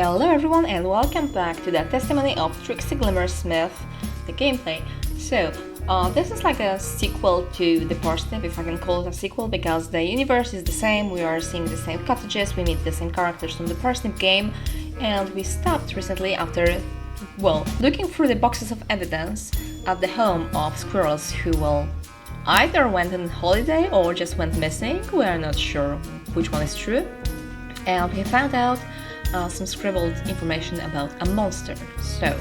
Hello everyone and welcome back to the testimony of Trixie Glimmer Smith, the gameplay. So, this is like a sequel to the Parsnip, if I can call it a sequel, because the universe is the same, we are seeing the same cottages, we meet the same characters from the Parsnip game, and we stopped recently after, well, looking through the boxes of evidence at the home of squirrels who, well, either went on holiday or just went missing, we are not sure which one is true, and we found out some scribbled information about a monster. So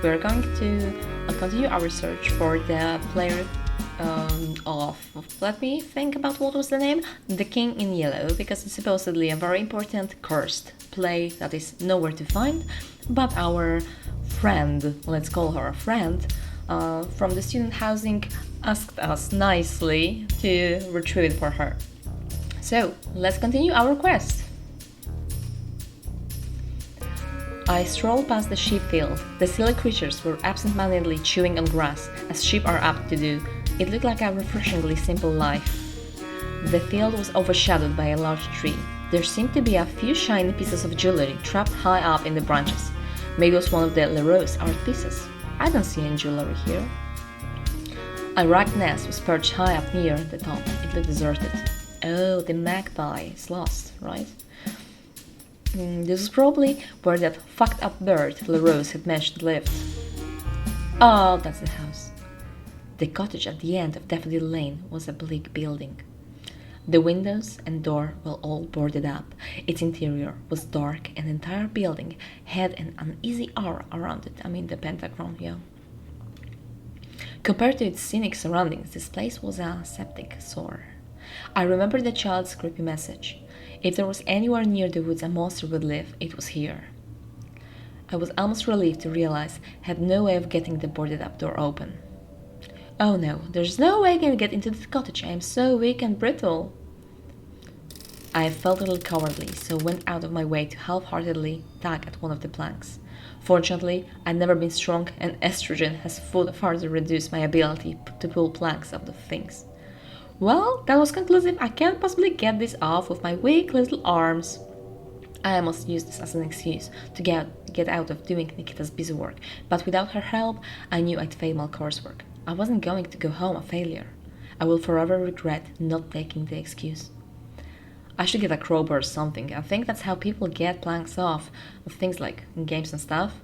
we're going to continue our research for the player of, let me think about what was the name, The King in Yellow, because it's supposedly a very important cursed play that is nowhere to find, but our friend, let's call her a friend, from the student housing asked us nicely to retrieve it for her. So let's continue our quest. I strolled past the sheep field. The silly creatures were absent-mindedly chewing on grass, as sheep are apt to do. It looked like a refreshingly simple life. The field was overshadowed by a large tree. There seemed to be a few shiny pieces of jewelry trapped high up in the branches. Maybe it was one of the Leroux's art pieces. I don't see any jewelry here. A ragged nest was perched high up near the top. It looked deserted. Oh, the magpie is lost, right? This was probably where that fucked up bird Leroux's had mentioned lived. Oh, that's the house. The cottage at the end of Daffodil Lane was a bleak building. The windows and door were all boarded up. Its interior was dark and the entire building had an uneasy aura around it. I mean the pentagram, yeah. Compared to its scenic surroundings, this place was a septic sore. I remembered the child's creepy message. If there was anywhere near the woods a monster would live, it was here. I was almost relieved to realize I had no way of getting the boarded-up door open. Oh no, there's no way I can get into the cottage. I am so weak and brittle. I felt a little cowardly, so went out of my way to half-heartedly tug at one of the planks. Fortunately, I'd never been strong, and estrogen has further reduced my ability to pull planks of the things. Well, that was conclusive. I can't possibly get this off with my weak little arms. I almost used this as an excuse to get out of doing Nikita's busy work, but without her help, I knew I'd fail my coursework. I wasn't going to go home a failure. I will forever regret not taking the excuse. I should get a crowbar or something. I think that's how people get planks off of things like games and stuff.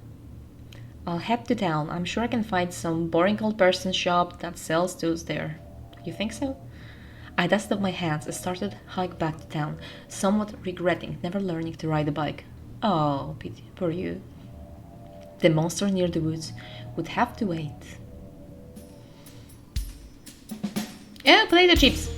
I'll head to town. I'm sure I can find some boring old person shop that sells tools there. You think so? I dusted my hands and started hike back to town, somewhat regretting never learning to ride a bike. Oh, pity for you. The monster near the woods would have to wait. Yeah, potato chips!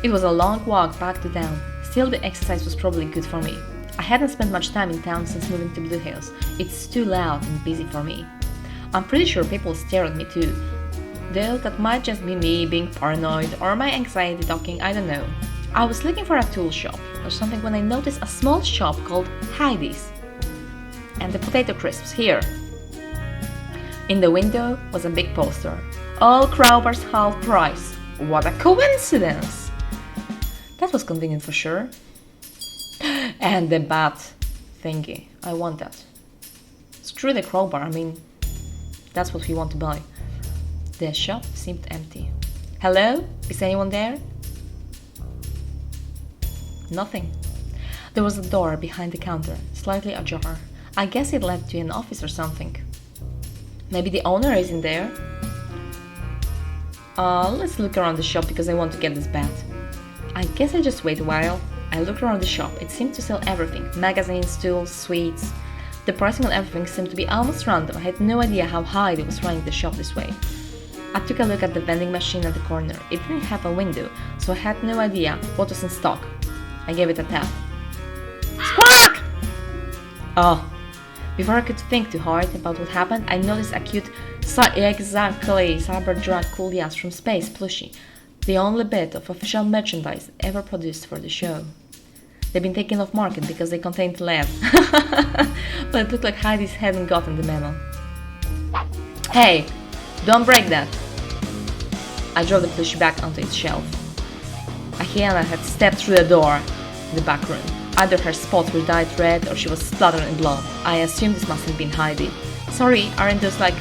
It was a long walk back to town. Still, the exercise was probably good for me. I hadn't spent much time in town since moving to Blue Hills. It's too loud and busy for me. I'm pretty sure people stare at me too. Though that might just be me being paranoid or my anxiety talking, I don't know. I was looking for a tool shop or something when I noticed a small shop called Heidi's. And the potato crisps here. In the window was a big poster. All crowbars half price. What a coincidence! That was convenient for sure. And the bat thingy. I want that. Screw the crowbar, I mean, that's what we want to buy. The shop seemed empty. Hello? Is anyone there? Nothing. There was a door behind the counter, slightly ajar. I guess it led to an office or something. Maybe the owner isn't there? Let's look around the shop because I want to get this bat. I guess I'll just wait a while. I looked around the shop. It seemed to sell everything. Magazines, tools, sweets. The pricing on everything seemed to be almost random. I had no idea how Heidi was running the shop this way. I took a look at the vending machine at the corner. It didn't have a window, so I had no idea what was in stock. I gave it a tap. Squawk! Oh. Before I could think too hard about what happened, I noticed a cute Cyber-Drag Cool Yes from Space plushie, the only bit of official merchandise ever produced for the show. They've been taken off market because they contained lead. But it looked like Heidi's hadn't gotten the memo. Hey! Don't break that! I drove the plushie back onto its shelf. A hyena had stepped through the door in the back room. Either her spots were dyed red or she was splattered in blood. I assume this must have been Heidi. Sorry, aren't those like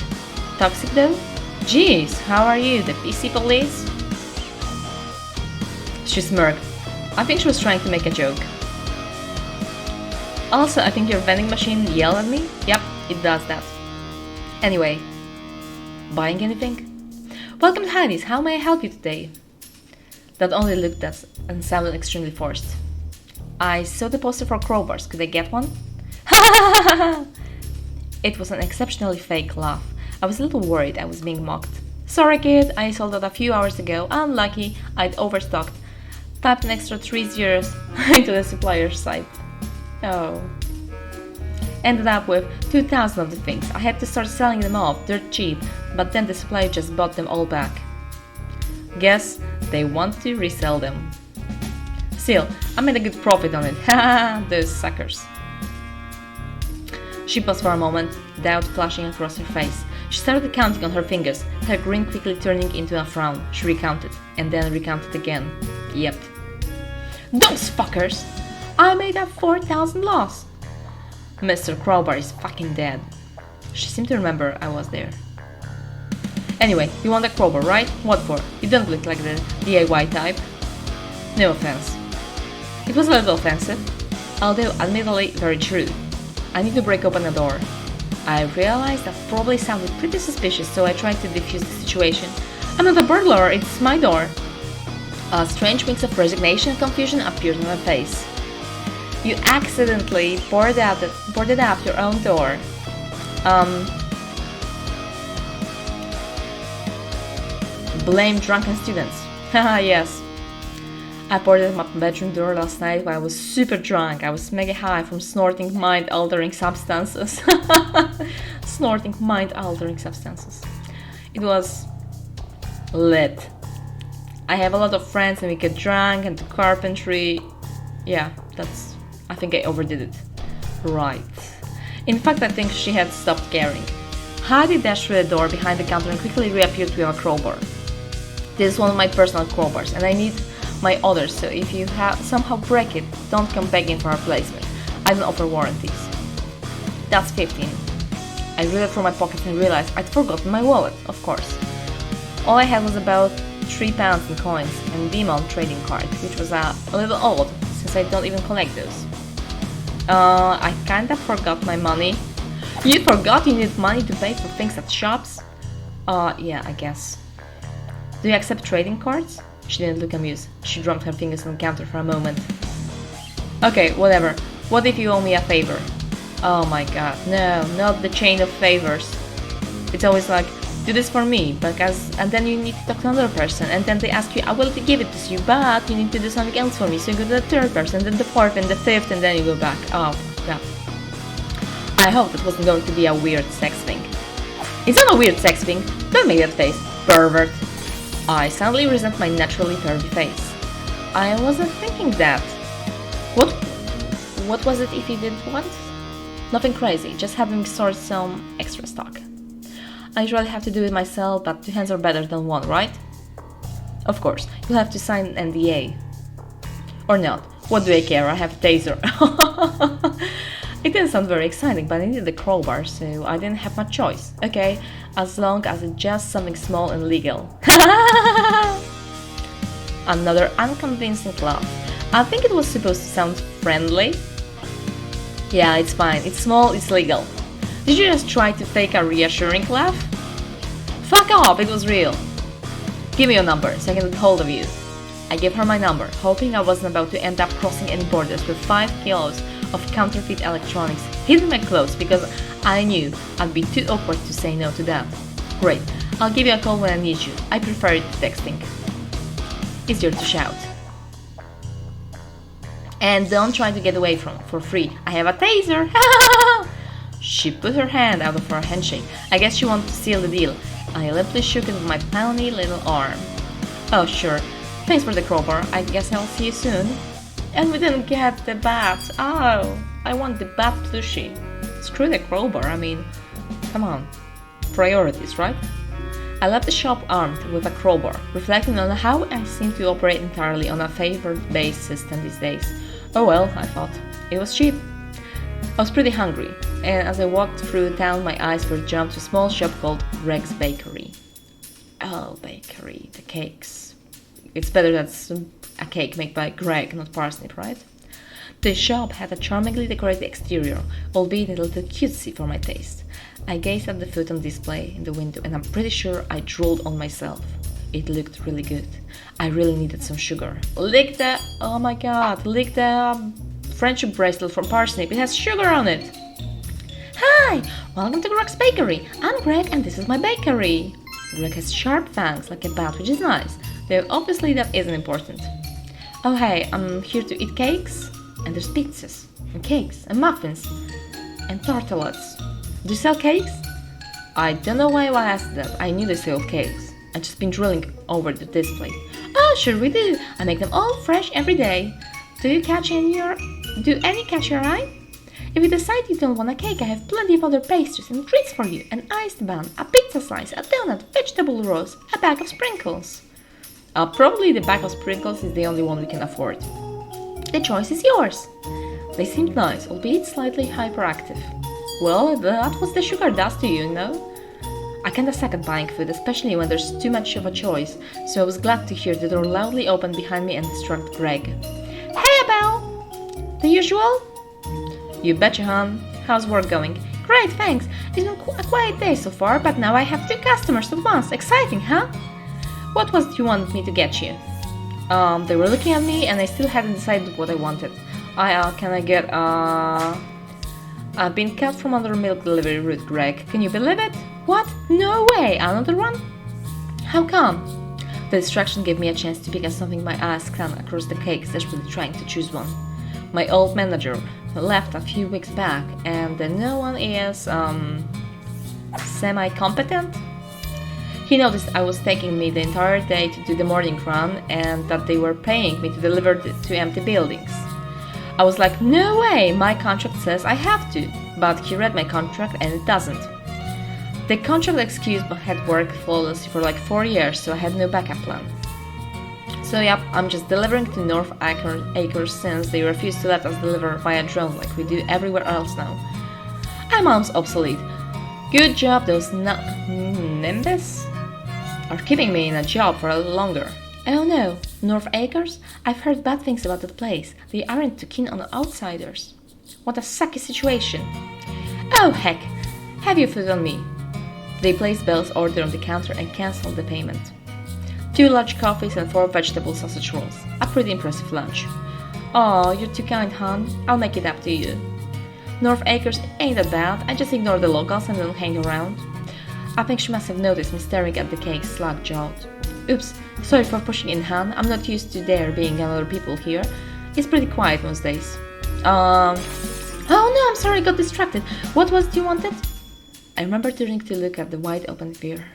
toxic though? Jeez, how are you, the PC police? She smirked. I think she was trying to make a joke. Also, I think your vending machine yelled at me? Yep, it does that. Anyway, buying anything? Welcome to Heidi's, how may I help you today? That only looked at and sounded extremely forced. I saw the poster for crowbars, could I get one? It was an exceptionally fake laugh. I was a little worried I was being mocked. Sorry kid, I sold out a few hours ago, unlucky, I'd overstocked. Typed an extra 3 zeros into the supplier's site. Oh. Ended up with 2,000 of the things. I had to start selling them off, dirt cheap, but then the supplier just bought them all back. Guess they want to resell them. Still, I made a good profit on it. Haha, those suckers. She paused for a moment, doubt flashing across her face. She started counting on her fingers, her grin quickly turning into a frown. She recounted, and then recounted again. Yep. Those fuckers! I made a 4,000 loss. Mr. Crowbar is fucking dead. She seemed to remember I was there. Anyway, you want a crowbar, right? What for? You don't look like the DIY type. No offense. It was a little offensive, although admittedly very true. I need to break open a door. I realized that probably sounded pretty suspicious, so I tried to defuse the situation. I'm not a burglar, it's my door. A strange mix of resignation and confusion appeared on my face. You accidentally boarded up your own door. Blame drunken students. Haha, yes. I boarded my bedroom door last night while I was super drunk. I was mega high from snorting mind-altering substances. Snorting mind-altering substances. It was lit. I have a lot of friends and we get drunk and do carpentry. Yeah, I think I overdid it. Right. In fact, I think she had stopped caring. Heidi dashed through the door behind the counter and quickly reappeared with a crowbar. This is one of my personal crowbars and I need my others, so if you somehow break it, don't come begging for a replacement. I don't offer warranties. That's 15. I reeled through my pocket and realized I'd forgotten my wallet, of course. All I had was about £3 in coins and Demon trading card, which was a little odd since I don't even collect those. I kinda forgot my money. You forgot you need money to pay for things at shops? Yeah, I guess. Do you accept trading cards? She didn't look amused. She drummed her fingers on the counter for a moment. Okay, whatever. What if you owe me a favor? Oh my god, no, not the chain of favors. It's always like, do this for me, and then you need to talk to another person, and then they ask you, I will give it to you, but you need to do something else for me, so you go to the third person, then the fourth, and the fifth, and then you go back. Oh, yeah. I hope it wasn't going to be a weird sex thing. It's not a weird sex thing. Don't make that face, pervert. I suddenly resent my naturally pervy face. I wasn't thinking that. What was it if you didn't want? Nothing crazy, just having stored some extra stock. I usually have to do it myself, but 2 hands are better than 1, right? Of course, you'll have to sign an NDA. Or not. What do I care? I have a taser. It didn't sound very exciting, but I needed the crowbar, so I didn't have much choice. Okay, as long as it's just something small and legal. Another unconvincing laugh. I think it was supposed to sound friendly. Yeah, it's fine. It's small, it's legal. Did you just try to fake a reassuring laugh? Fuck off, it was real. Give me your number so I can get hold of you. I gave her my number, hoping I wasn't about to end up crossing any borders with 5 kilos of counterfeit electronics hidden in my clothes because I knew I'd be too awkward to say no to that. Great, I'll give you a call when I need you. I prefer it to texting. Easier to shout. And don't try to get away for free. I have a taser! She put her hand out of her handshake. I guess she wanted to seal the deal. I limply shook it with my tiny little arm. Oh sure, thanks for the crowbar. I guess I'll see you soon. And we didn't get the bat. Oh, I want the bat plushie. Screw the crowbar, I mean, come on. Priorities, right? I left the shop armed with a crowbar, reflecting on how I seem to operate entirely on a favor-based system these days. Oh well, I thought. It was cheap. I was pretty hungry, and as I walked through town, my eyes were jumped to a small shop called Greg's Bakery. Oh, bakery, the cakes. It's better that's a cake made by Greg, not Parsnip, right? The shop had a charmingly decorated exterior, albeit a little cutesy for my taste. I gazed at the food on display in the window, and I'm pretty sure I drooled on myself. It looked really good. I really needed some sugar. Oh my god, lick the friendship bracelet from Parsnip. It has sugar on it. Hi, welcome to Greg's Bakery. I'm Greg and this is my bakery. Greg has sharp fangs like a bat, which is nice, though obviously that isn't important. Oh hey, I'm here to eat cakes. And there's pizzas, and cakes, and muffins, and tartalettes. Do you sell cakes? I don't know why I asked that. I knew they sold cakes. I've just been drilling over the display. Oh, sure we do. I make them all fresh every day. Do any catch your eye? If you decide you don't want a cake, I have plenty of other pastries and treats for you. An iced bun, a pizza slice, a donut, vegetable rolls, a bag of sprinkles. Probably the bag of sprinkles is the only one we can afford. The choice is yours. They seemed nice, albeit slightly hyperactive. Well, that's what the sugar does to you, you know? I kinda suck at buying food, especially when there's too much of a choice, so I was glad to hear the door loudly open behind me and distract Greg. Hey, Abel! The usual? You betcha, hon. How's work going? Great, thanks. It's been a quiet day so far, but now I have 2 customers at once. Exciting, huh? What was it you wanted me to get you? They were looking at me and I still hadn't decided what I wanted. Can I get, I've been cut from under milk delivery route, Greg. Can you believe it? What? No way! Another one? How come? The distraction gave me a chance to pick at something my eyes scanned across the cakes, desperately trying to choose one. My old manager left a few weeks back, and no one is, semi-competent? He noticed I was taking me the entire day to do the morning run and that they were paying me to deliver to empty buildings. I was like, no way, my contract says I have to, but he read my contract and it doesn't. The contract excuse had worked flawlessly for like 4 years, so I had no backup plan. So yep, I'm just delivering to North Acres since they refuse to let us deliver via drone like we do everywhere else now. I'm almost obsolete. Good job, those nimbus are keeping me in a job for a little longer. Oh no, North Acres? I've heard bad things about that place. They aren't too keen on outsiders. What a sucky situation. Oh heck, have your food on me. They placed Belle's order on the counter and cancelled the payment. 2 large coffees and 4 vegetable sausage rolls. A pretty impressive lunch. Oh, you're too kind, hon. I'll make it up to you. North Acres ain't that bad. I just ignore the locals and don't hang around. I think she must have noticed me staring at the cake slack-jawed. Oops, sorry for pushing in, Han. I'm not used to there being other people here. It's pretty quiet most days. Oh no, I'm sorry, I got distracted. What was it you wanted? I remember turning to look at the wide-open beer.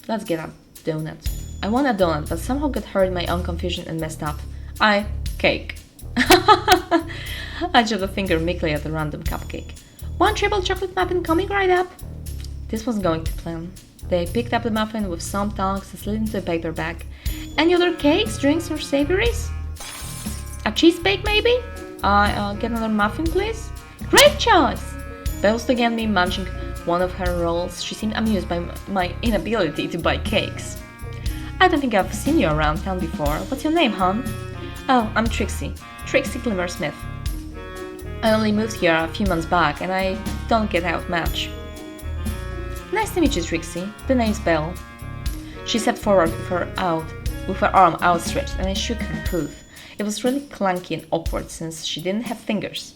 Let's get a donut. I want a donut, but somehow got hurt in my own confusion and messed up. Cake. I shoved a finger meekly at a random cupcake. 1 triple chocolate muffin coming right up. This wasn't going to plan. They picked up the muffin with some tongs and slid into a paper bag. Any other cakes, drinks, or savories? A cheese bake, maybe? Get another muffin, please? Great choice! Belle stood at me munching one of her rolls. She seemed amused by my inability to buy cakes. I don't think I've seen you around town before. What's your name, hon? Oh, I'm Trixie. Trixie Glimmer Smith. I only moved here a few months back and I don't get out much. Nice to meet you, Trixie. The name's Belle. She stepped forward with her arm outstretched and I shook her hoof. It was really clunky and awkward since she didn't have fingers.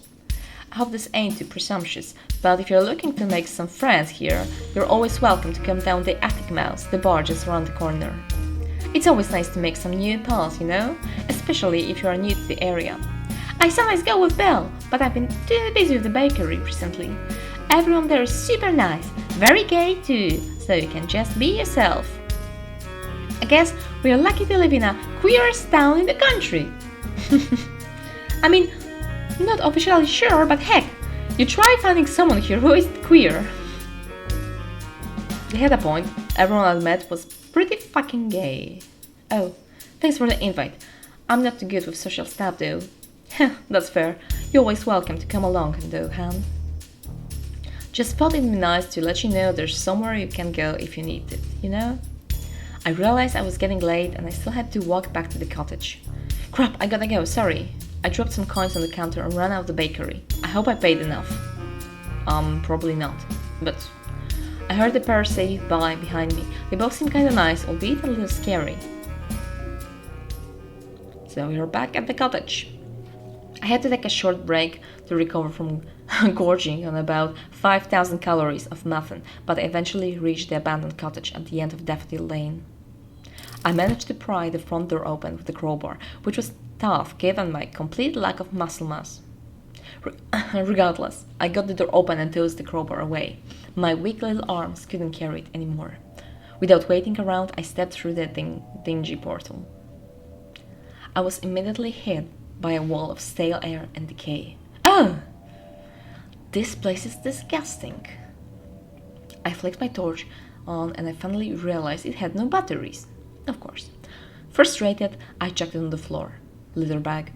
I hope this ain't too presumptuous, but if you're looking to make some friends here, you're always welcome to come down the Attic Mouse, the bar just around the corner. It's always nice to make some new pals, you know, especially if you are new to the area. I sometimes go with Belle, but I've been too busy with the bakery recently. Everyone there is super nice, very gay too, so you can just be yourself. I guess we're lucky to live in a queerest town in the country. I mean, not officially sure, but heck, you try finding someone here who isn't queer. They had a point. Everyone I met was pretty fucking gay. Oh, Thanks for the invite. I'm not too good with social stuff though. That's fair. You're always welcome to come along though, Han. Just thought it'd be nice to let you know there's somewhere you can go if you need it, you know? I realized I was getting late and I still had to walk back to the cottage. Crap, I gotta go, sorry. I dropped some coins on the counter and ran out of the bakery. I hope I paid enough. Probably not. But I heard the pair say bye behind me. They both seemed kinda nice, albeit a little scary. So we're back at the cottage. I had to take a short break to recover from gorging on about 5,000 calories of muffin, but I eventually reached the abandoned cottage at the end of Daffodil Lane. I managed to pry the front door open with the crowbar, which was tough given my complete lack of muscle mass. Regardless, I got the door open and tossed the crowbar away. My weak little arms couldn't carry it anymore. Without waiting around, I stepped through the dingy portal. I was immediately hit by a wall of stale air and decay. Oh! This place is disgusting. I flicked my torch on and I finally realized it had no batteries. Of course. Frustrated, I chucked it on the floor. Litter bag.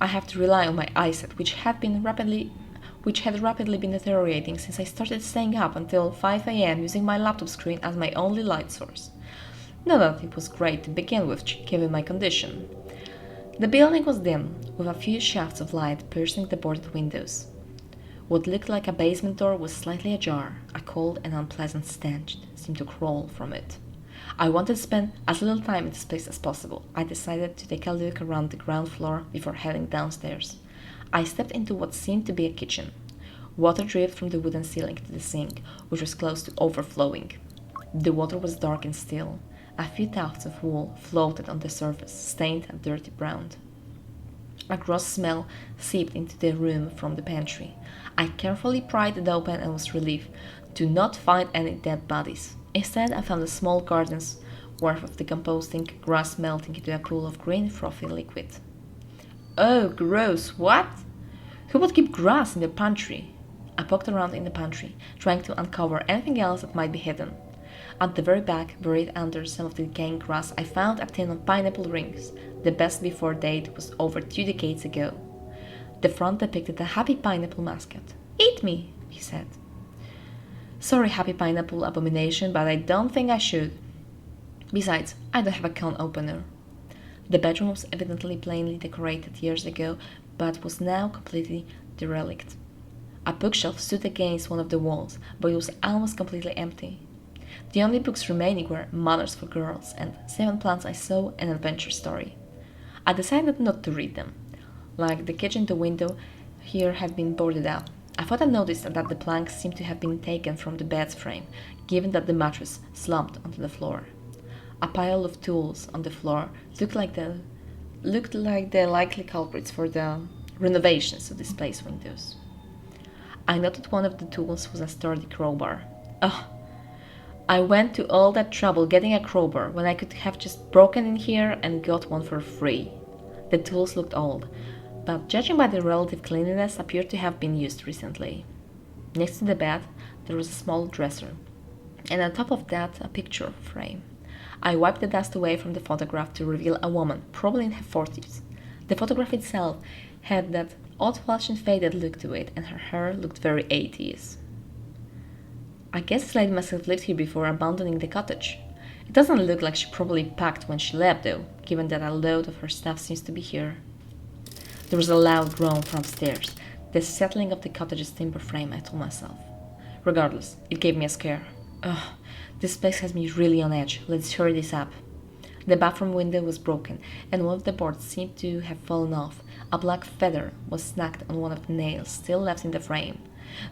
I have to rely on my eyesight, which had rapidly been deteriorating since I started staying up until 5 a.m. using my laptop screen as my only light source. Not that it was great to begin with, given my condition. The building was dim, with a few shafts of light piercing the boarded windows. What looked like a basement door was slightly ajar. A cold and unpleasant stench seemed to crawl from it. I wanted to spend as little time in this place as possible. I decided to take a look around the ground floor before heading downstairs. I stepped into what seemed to be a kitchen. Water dripped from the wooden ceiling to the sink, which was close to overflowing. The water was dark and still. A few tufts of wool floated on the surface, stained a dirty brown. A gross smell seeped into the room from the pantry. I carefully pried it open and was relieved to not find any dead bodies. Instead, I found a small garden's worth of decomposing grass melting into a pool of green, frothy liquid. Oh, gross, what? Who would keep grass in the pantry? I poked around in the pantry, trying to uncover anything else that might be hidden. At the very back, buried under some of the decaying grass, I found a tin of pineapple rings. The best before date was over 2 decades ago. The front depicted a happy pineapple mascot. Eat me, he said. Sorry, happy pineapple abomination, but I don't think I should. Besides, I don't have a can opener. The bedroom was evidently plainly decorated years ago, but was now completely derelict. A bookshelf stood against one of the walls, but it was almost completely empty. The only books remaining were Manners for Girls and 7 Plants I Saw, an Adventure Story. I decided not to read them. Like the kitchen, the window here had been boarded up. I thought I noticed that the planks seemed to have been taken from the bed's frame, given that the mattress slumped onto the floor. A pile of tools on the floor looked like the likely culprits for the renovations of this place windows. I noted one of the tools was a sturdy crowbar. Ugh! I went to all that trouble getting a crowbar when I could have just broken in here and got one for free. The tools looked old, but judging by the relative cleanliness, appeared to have been used recently. Next to the bed, there was a small dresser, and on top of that, a picture frame. I wiped the dust away from the photograph to reveal a woman, probably in her 40s. The photograph itself had that old-fashioned faded look to it, and her hair looked very 80s. I guess this lady must have lived here before abandoning the cottage. It doesn't look like she probably packed when she left, though, given that a load of her stuff seems to be here. There was a loud groan from upstairs. The settling of the cottage's timber frame, I told myself. Regardless, it gave me a scare. Ugh, this place has me really on edge. Let's hurry this up. The bathroom window was broken, and one of the boards seemed to have fallen off. A black feather was snagged on one of the nails still left in the frame.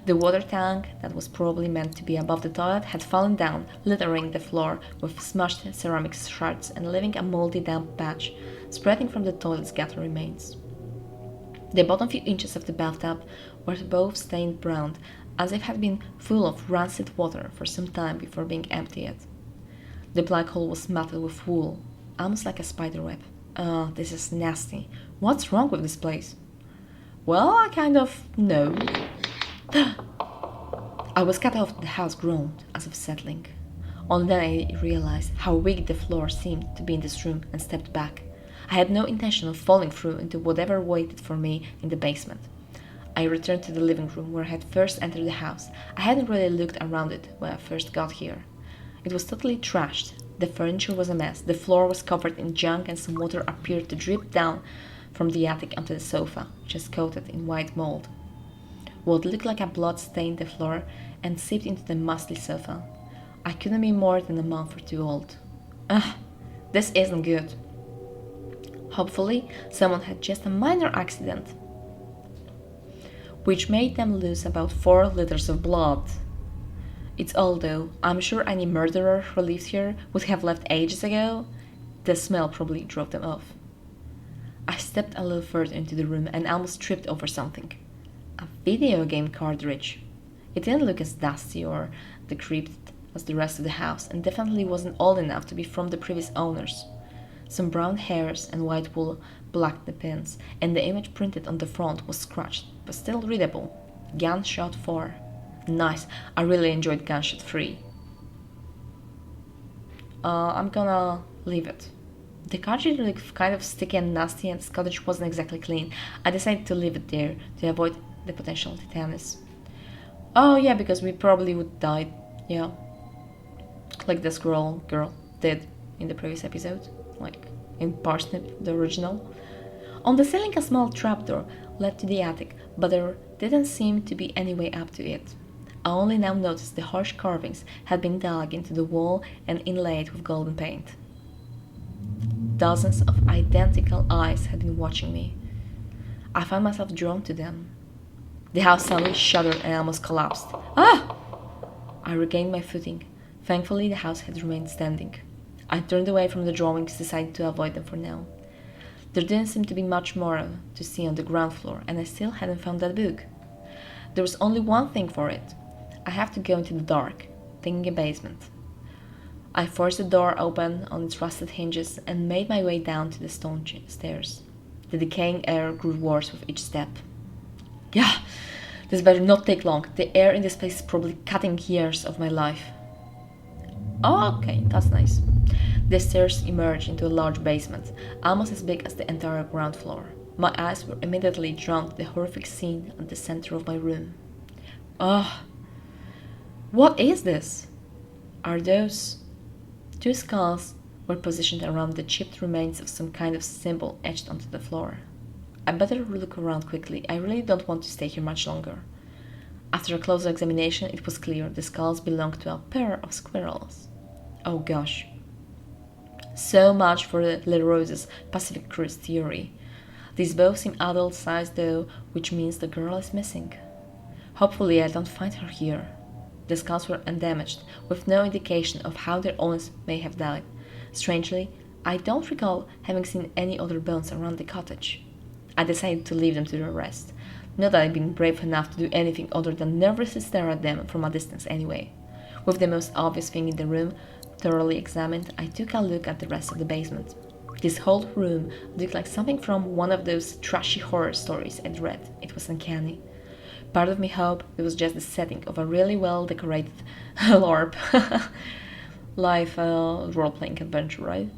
The water tank, that was probably meant to be above the toilet, had fallen down, littering the floor with smashed ceramic shards and leaving a moldy damp patch spreading from the toilet's gutter remains. The bottom few inches of the bathtub were both stained brown, as if had been full of rancid water for some time before being emptied. The black hole was matted with wool, almost like a spider web. This is nasty. What's wrong with this place? Well, I kind of know. I was cut off. The house groaned, as if settling. Only then I realized how weak the floor seemed to be in this room and stepped back. I had no intention of falling through into whatever waited for me in the basement. I returned to the living room where I had first entered the house. I hadn't really looked around it when I first got here. It was totally trashed. The furniture was a mess, the floor was covered in junk, and some water appeared to drip down from the attic onto the sofa, which was coated in white mold. What looked like a blood stained the floor and seeped into the musty sofa. I couldn't be more than a month or two old. Ugh, this isn't good. Hopefully, someone had just a minor accident, which made them lose about 4 liters of blood. It's old though. I'm sure any murderer who lived here would have left ages ago. The smell probably drove them off. I stepped a little further into the room and almost tripped over something. A video game cartridge. It didn't look as dusty or decrepit as the rest of the house, and definitely wasn't old enough to be from the previous owners. Some brown hairs and white wool blocked the pins, and the image printed on the front was scratched, but still readable. Gunshot 4. Nice, I really enjoyed Gunshot 3. I'm gonna leave it. The cartridge looked kind of sticky and nasty, and the cartridge wasn't exactly clean. I decided to leave it there to avoid the potential tetanus. Oh yeah, because we probably would die, yeah. Like this girl did in the previous episode, like in Parsnip, the original. On the ceiling a small trapdoor led to the attic, but there didn't seem to be any way up to it. I only now noticed the harsh carvings had been dug into the wall and inlaid with golden paint. Dozens of identical eyes had been watching me. I found myself drawn to them. The house suddenly shuddered and almost collapsed. Ah! I regained my footing. Thankfully, the house had remained standing. I turned away from the drawings, deciding to avoid them for now. There didn't seem to be much more to see on the ground floor, and I still hadn't found that book. There was only one thing for it. I have to go into the dark, thinking a basement. I forced the door open on its rusted hinges and made my way down to the stone stairs. The decaying air grew worse with each step. Yeah, this better not take long. The air in this place is probably cutting years of my life. Oh, okay, that's nice. The stairs emerged into a large basement, almost as big as the entire ground floor. My eyes were immediately drawn to the horrific scene at the center of my room. Ugh. What is this? Are those... 2 skulls were positioned around the chipped remains of some kind of symbol etched onto the floor. I better look around quickly. I really don't want to stay here much longer. After a closer examination, it was clear the skulls belonged to a pair of squirrels. Oh gosh. So much for the LaRose's Pacific Cruise theory. These both seem adult-sized though, which means the girl is missing. Hopefully I don't find her here. The skulls were undamaged, with no indication of how their owners may have died. Strangely, I don't recall having seen any other bones around the cottage. I decided to leave them to their rest. Not that I'd been brave enough to do anything other than nervously stare at them from a distance anyway. With the most obvious thing in the room thoroughly examined, I took a look at the rest of the basement. This whole room looked like something from one of those trashy horror stories I'd read. It was uncanny. Part of me hoped it was just the setting of a really well-decorated LARP live role-playing adventure, right?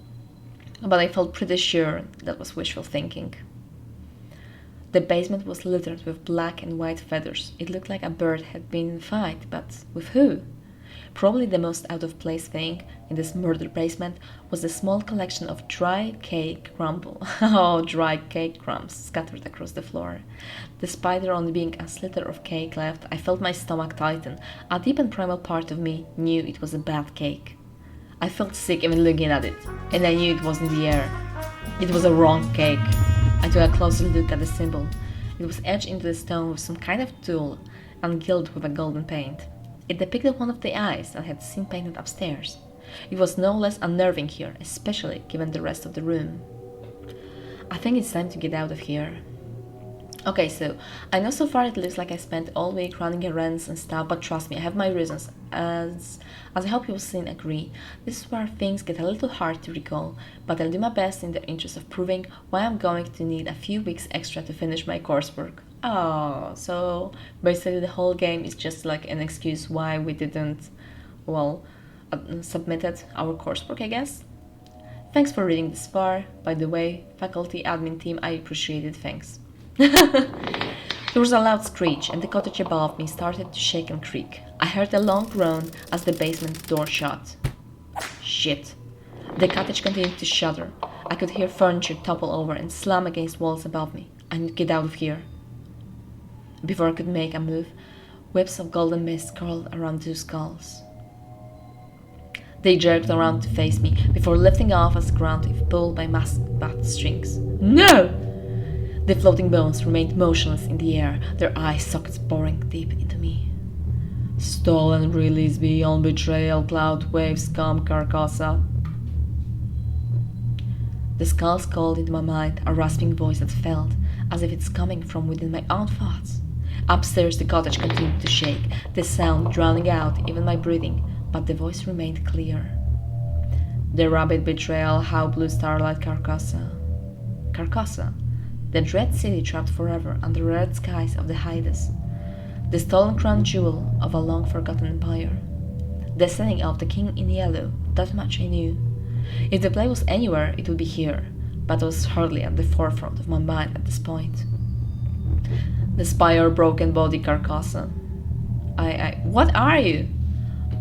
But I felt pretty sure that was wishful thinking. The basement was littered with black and white feathers. It looked like a bird had been in a fight, but with who? Probably the most out-of-place thing in this murder basement was the small collection of dry cake crumble. Oh, dry cake crumbs scattered across the floor. Despite there only being a slither of cake left, I felt my stomach tighten. A deep and primal part of me knew it was a bad cake. I felt sick even looking at it, and I knew it wasn't the air. It was a wrong cake. I took a closer look at the symbol. It was etched into the stone with some kind of tool and gilded with a golden paint. It depicted one of the eyes that I had seen painted upstairs. It was no less unnerving here, especially given the rest of the room. I think it's time to get out of here. Okay, so I know so far it looks like I spent all week running errands and stuff, but trust me, I have my reasons, as I hope you will soon agree. This is where things get a little hard to recall, but I'll do my best in the interest of proving why I'm going to need a few weeks extra to finish my coursework. Oh, so basically the whole game is just like an excuse why we didn't, well, submitted our coursework, I guess. Thanks for reading this far. By the way, faculty admin team, I appreciate it, thanks. There was a loud screech, and the cottage above me started to shake and creak. I heard a long groan as the basement door shut. Shit. The cottage continued to shudder. I could hear furniture topple over and slam against walls above me. I need to get out of here. Before I could make a move, whips of golden mist curled around two skulls. They jerked around to face me before lifting off as the ground if pulled by masked bat strings. No! The floating bones remained motionless in the air, their eye sockets boring deep into me. Stolen release beyond betrayal, cloud wave, scum, carcassa. The skulls called into my mind, a rasping voice that felt as if it's coming from within my own thoughts. Upstairs the cottage continued to shake, the sound drowning out even my breathing, but the voice remained clear. The rabbit betrayal, how blue starlight, Carcassa. Carcassa, the dread city trapped forever under the red skies of the Hydes. The stolen crown jewel of a long-forgotten empire. The setting of the King in Yellow, that much I knew. If the play was anywhere, it would be here, but it was hardly at the forefront of my mind at this point. The spire, broken body, Carcassa. What are you?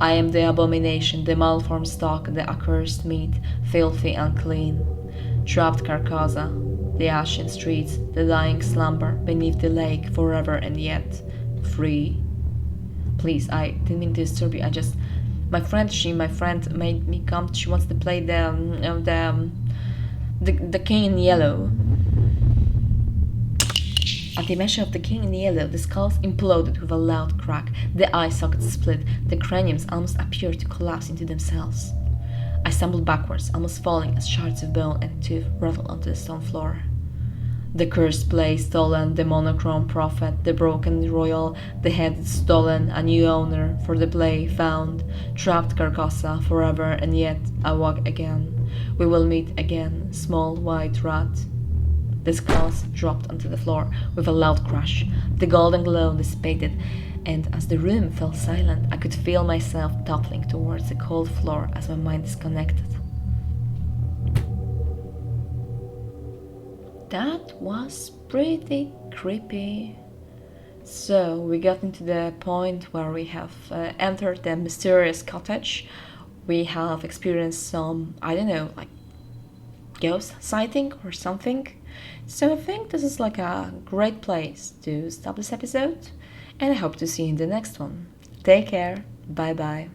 I am the abomination, the malformed stock, the accursed meat, filthy and clean. Trapped Carcassa, the ashen streets, the dying slumber beneath the lake, forever and yet free. Please, I didn't mean to disturb you. My friend made me come. She wants to play the King in Yellow. At the mention of the King in Yellow, the skulls imploded with a loud crack. The eye sockets split. The craniums almost appeared to collapse into themselves. I stumbled backwards, almost falling as shards of bone and tooth rattled onto the stone floor. The cursed play stolen, the monochrome prophet, the broken royal, the head stolen, a new owner for the play found, trapped Carcassa forever and yet I walk again. We will meet again, small white rat. The skulls dropped onto the floor with a loud crash. The golden glow dissipated, and as the room fell silent, I could feel myself toppling towards the cold floor as my mind disconnected. That was pretty creepy. So we got into the point where we have entered the mysterious cottage. We have experienced some, I don't know, like ghost sighting or something. So I think this is like a great place to stop this episode, and I hope to see you in the next one. Take care. Bye bye.